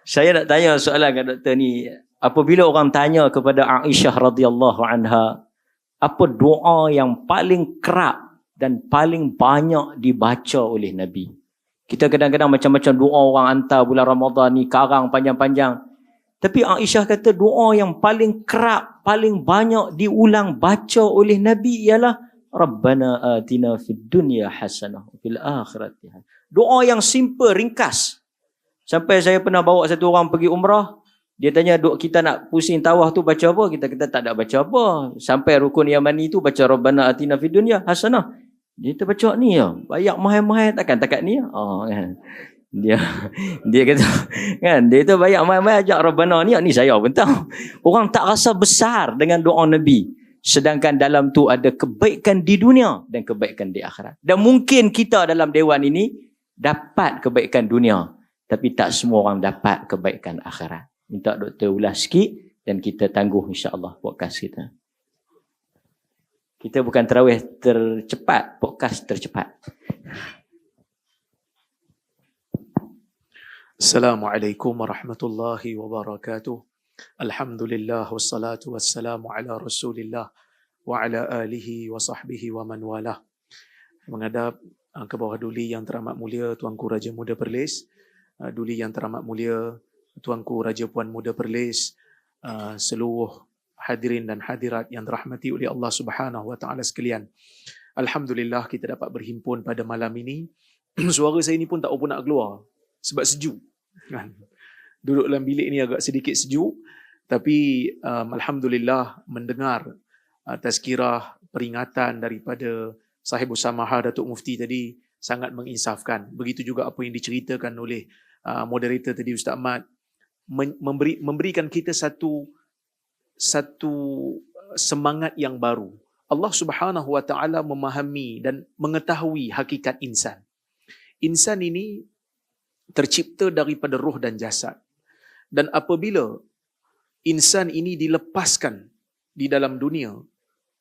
Saya nak tanya soalan kat doktor ni. Apabila orang tanya kepada Aisyah radhiyallahu anha, apa doa yang paling kerap dan paling banyak dibaca oleh Nabi? Kita kadang-kadang macam-macam doa orang hantar bulan Ramadan ni, karang panjang-panjang. Tapi Aisyah kata doa yang paling kerap, paling banyak diulang baca oleh Nabi ialah Rabbana atina fid dunya hasanah fil akhirati. Doa yang simple, ringkas. Sampai saya pernah bawa satu orang pergi umrah, dia tanya, duk kita nak pusing tawaf tu baca apa? Kita tak ada baca apa. Sampai rukun Yamani tu baca Rabbana atina fid dunya hasanah. Dia terbaca ni ya. Banyak mahal-mahal takkan takat ni ya. Oh kan. Dia kata kan, dia tu banyak mahal-mahal ajak Rabbana ni saya pun tahu. Orang tak rasa besar dengan doa Nabi. Sedangkan dalam tu ada kebaikan di dunia dan kebaikan di akhirat. Dan mungkin kita dalam dewan ini dapat kebaikan dunia, tapi tak semua orang dapat kebaikan akhirat. Minta doktor ulas sikit dan kita tangguh insya-Allah podcast kita. Kita bukan tarawih tercepat, podcast tercepat. Assalamualaikum warahmatullahi wabarakatuh. Alhamdulillah wassalatu wassalamu ala Rasulillah wa ala alihi wa sahbihi wa man walah. Menghadap ke bawah duli yang teramat mulia Tuanku Raja Muda Perlis, duli yang teramat mulia Tuanku Raja Puan Muda Perlis, seluruh hadirin dan hadirat yang dirahmati oleh Allah Subhanahu wa taala sekalian. Alhamdulillah kita dapat berhimpun pada malam ini. Suara saya ni pun tak apa nak keluar sebab sejuk. Duduk dalam bilik ni agak sedikit sejuk, tapi alhamdulillah mendengar tazkirah peringatan daripada Sahibus Samahah Datuk Mufti tadi sangat menginsafkan. Begitu juga apa yang diceritakan oleh moderator tadi Ustaz Ahmad, memberikan kita satu semangat yang baru. Allah Subhanahu wa taala memahami dan mengetahui hakikat insan. Insan ini tercipta daripada roh dan jasad. Dan apabila insan ini dilepaskan di dalam dunia,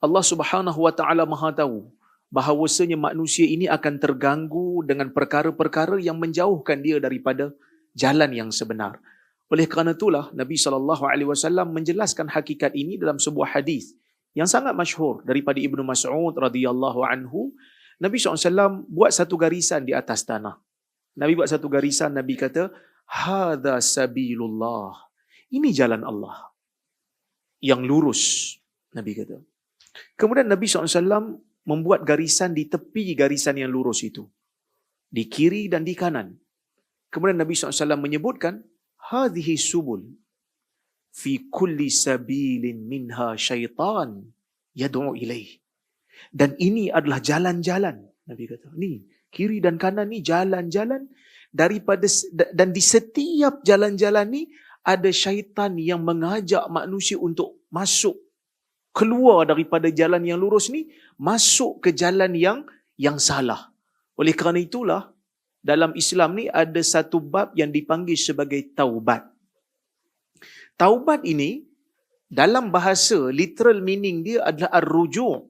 Allah Subhanahu wa taala Maha tahu bahawasanya manusia ini akan terganggu dengan perkara-perkara yang menjauhkan dia daripada jalan yang sebenar. Oleh kerana itulah Nabi SAW menjelaskan hakikat ini dalam sebuah hadis yang sangat masyhur daripada Ibnu Mas'ud radhiyallahu anhu. Nabi SAW buat satu garisan di atas tanah. Nabi buat satu garisan, Nabi kata, hadza sabilullah. Ini jalan Allah yang lurus, Nabi kata. Kemudian Nabi SAW membuat garisan di tepi garisan yang lurus itu, di kiri dan di kanan. Kemudian Nabi SAW menyebutkan, hadhihi subul fi kulli sabilin minha syaitan yad'u ilaih. Dan ini adalah jalan-jalan, Nabi kata. Ni kiri dan kanan ni jalan-jalan daripada, dan di setiap jalan-jalan ni ada syaitan yang mengajak manusia untuk masuk, keluar daripada jalan yang lurus ni, masuk ke jalan yang salah. Oleh kerana itulah dalam Islam ni ada satu bab yang dipanggil sebagai taubat. Taubat ini dalam bahasa literal meaning dia adalah ar-ruju',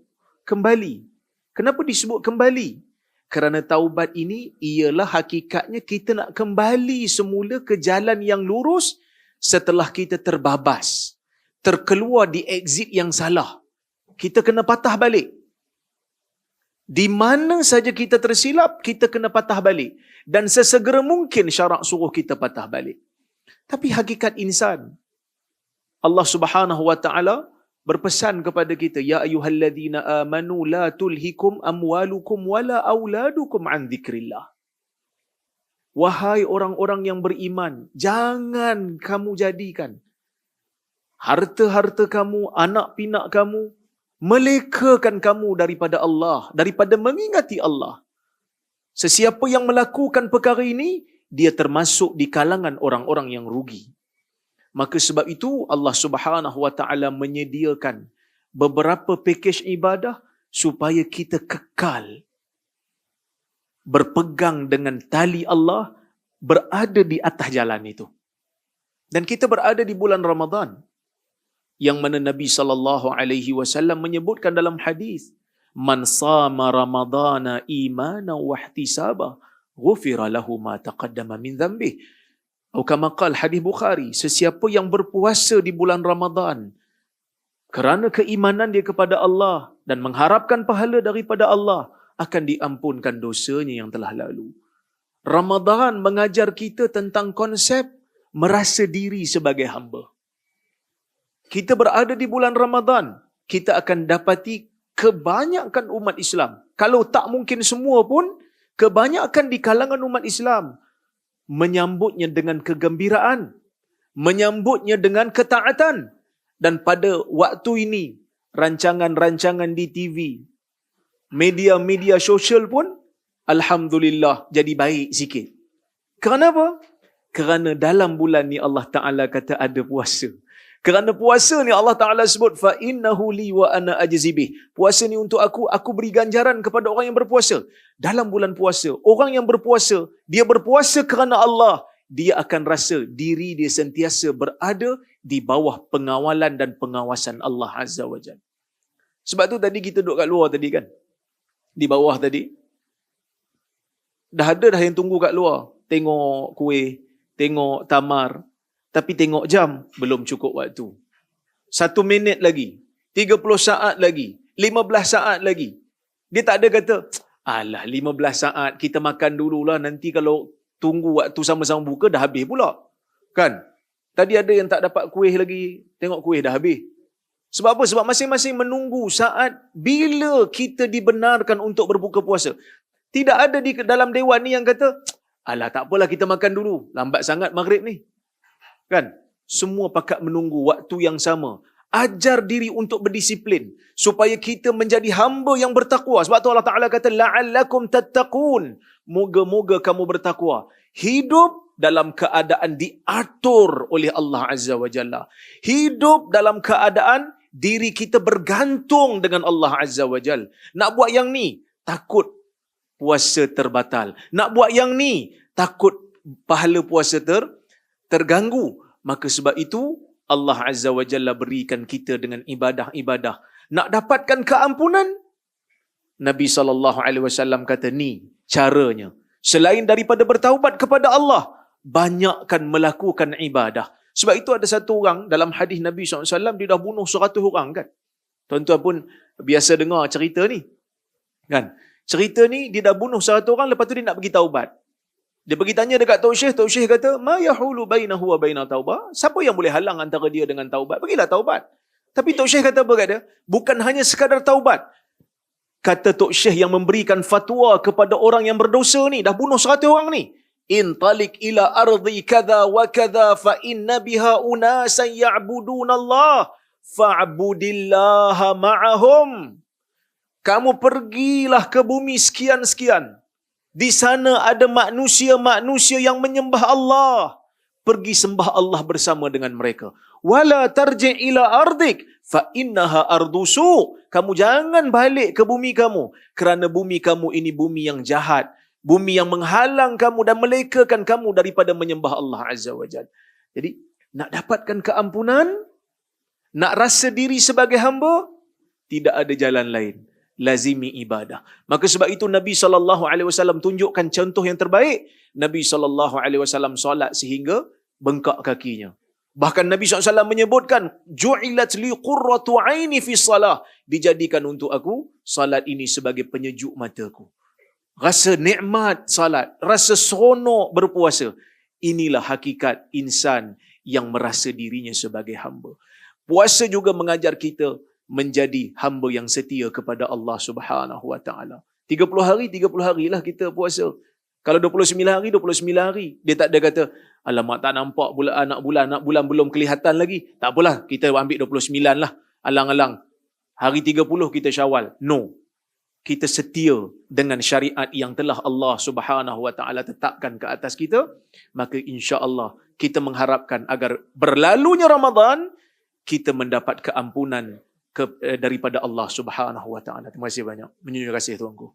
kembali. Kenapa disebut kembali? Kerana taubat ini ialah hakikatnya kita nak kembali semula ke jalan yang lurus setelah kita terbabas, terkeluar di exit yang salah. Kita kena patah balik. Di mana saja kita tersilap, kita kena patah balik. Dan sesegera mungkin syarak suruh kita patah balik. Tapi hakikat insan, Allah Subhanahu wa taala berpesan kepada kita, ya ayyuhalladzina amanu la tulhikum amwalukum wala auladukum an dzikrillah. Wahai orang-orang yang beriman, jangan kamu jadikan harta-harta kamu, anak pinak kamu melekakan kamu daripada Allah, daripada mengingati Allah. Sesiapa yang melakukan perkara ini, dia termasuk di kalangan orang-orang yang rugi. Maka sebab itu Allah Subhanahu wa taala menyediakan beberapa pakej ibadah supaya kita kekal berpegang dengan tali Allah, berada di atas jalan itu. Dan kita berada di bulan Ramadan yang mana Nabi SAW menyebutkan dalam hadis, man sama ramadana imanan wa ihtisaba ghufira lahu ma taqaddama min dhanbih. Atau kama qala hadis Bukhari, sesiapa yang berpuasa di bulan Ramadan kerana keimanan dia kepada Allah dan mengharapkan pahala daripada Allah, akan diampunkan dosanya yang telah lalu. Ramadan mengajar kita tentang konsep merasa diri sebagai hamba. Kita berada di bulan Ramadan, kita akan dapati kebanyakan umat Islam, kalau tak mungkin semua pun, kebanyakan di kalangan umat Islam menyambutnya dengan kegembiraan, menyambutnya dengan ketaatan. Dan pada waktu ini, rancangan-rancangan di TV, media-media sosial pun, alhamdulillah, jadi baik sikit. Kenapa? Kerana dalam bulan ni Allah Ta'ala kata ada puasa. Kerana puasa ni Allah Ta'ala sebut, فَإِنَّهُ لِي وَأَنَا أَجْزِبِهِ. Puasa ni untuk aku beri ganjaran kepada orang yang berpuasa. Dalam bulan puasa, orang yang berpuasa, dia berpuasa kerana Allah, dia akan rasa diri dia sentiasa berada di bawah pengawalan dan pengawasan Allah Azza wa Jalla. Sebab tu tadi kita duduk kat luar tadi kan, di bawah tadi, dah yang tunggu kat luar, tengok kuih, tengok tamar, tapi tengok jam, belum cukup waktu. 1 minit lagi, 30 saat lagi, 15 saat lagi. Dia tak ada kata, alah 15 saat kita makan dululah, nanti kalau tunggu waktu sama-sama buka dah habis pula. Kan? Tadi ada yang tak dapat kuih lagi, tengok kuih dah habis. Sebab apa? Sebab masing-masing menunggu saat bila kita dibenarkan untuk berbuka puasa. Tidak ada di dalam dewan ni yang kata, alah tak apalah kita makan dulu, lambat sangat maghrib ni. Kan? Semua pakat menunggu waktu yang sama. Ajar diri untuk berdisiplin supaya kita menjadi hamba yang bertakwa. Sebab tu Allah Ta'ala kata la'allakum tattaqun. Moga-moga kamu bertakwa. Hidup dalam keadaan diatur oleh Allah Azza wa Jalla. Hidup dalam keadaan diri kita bergantung dengan Allah Azza wa Jalla. Nak buat yang ni, takut puasa terbatal. Nak buat yang ni, takut pahala puasa terganggu. Maka sebab itu Allah Azza wa Jalla berikan kita dengan ibadah-ibadah. Nak dapatkan keampunan, Nabi SAW kata ni caranya. Selain daripada bertaubat kepada Allah, banyakkan melakukan ibadah. Sebab itu ada satu orang dalam hadis Nabi SAW, dia dah bunuh 100 orang kan. Tuan-tuan pun biasa dengar cerita ni. Kan? Cerita ni dia dah bunuh 100 orang, lepas tu dia nak pergi taubat. Dia pergi tanya dekat Tok Syekh kata, ma yahulu bainahu wa baina taubah? Siapa yang boleh halang antara dia dengan taubat? Pergilah taubat. Tapi Tok Syekh kata apa kat dia? Bukan hanya sekadar taubat. Kata Tok Syekh yang memberikan fatwa kepada orang yang berdosa ni, dah bunuh 100 orang ni. Intalik ila ardi kadha wa kadha fa inna biha unasan ya'budunallah fa'budillaha ma'ahum. Kamu pergilah ke bumi sekian-sekian. Di sana ada manusia-manusia yang menyembah Allah. Pergi sembah Allah bersama dengan mereka. Wala tarji' ila ardik fa innaha ardusu. Kamu jangan balik ke bumi kamu, kerana bumi kamu ini bumi yang jahat, bumi yang menghalang kamu dan melekakan kamu daripada menyembah Allah Azza wa Jalla. Jadi, nak dapatkan keampunan, nak rasa diri sebagai hamba, tidak ada jalan lain. Lazimi ibadah. Maka sebab itu Nabi SAW tunjukkan contoh yang terbaik. Nabi SAW solat sehingga bengkak kakinya. Bahkan Nabi SAW menyebutkan, ju'ilat li qurratu aini fi salah. Dijadikan untuk aku salat ini sebagai penyejuk mataku. Rasa nikmat salat, rasa seronok berpuasa. Inilah hakikat insan yang merasa dirinya sebagai hamba. Puasa juga mengajar kita menjadi hamba yang setia kepada Allah Subhanahu wa taala. 30 hari lah kita puasa. Kalau 29 hari, 29 hari. Dia tak ada kata, alamak tak nampak anak bulan belum kelihatan lagi. Tak apalah, kita ambil 29 lah. Alang-alang. Hari 30 kita Syawal. No. Kita setia dengan syariat yang telah Allah Subhanahu wa taala tetapkan ke atas kita. Maka insya-Allah kita mengharapkan agar berlalunya Ramadan, kita mendapat keampunan daripada Allah Subhanahu wa taala. Terima kasih banyak. Terima kasih tuanku.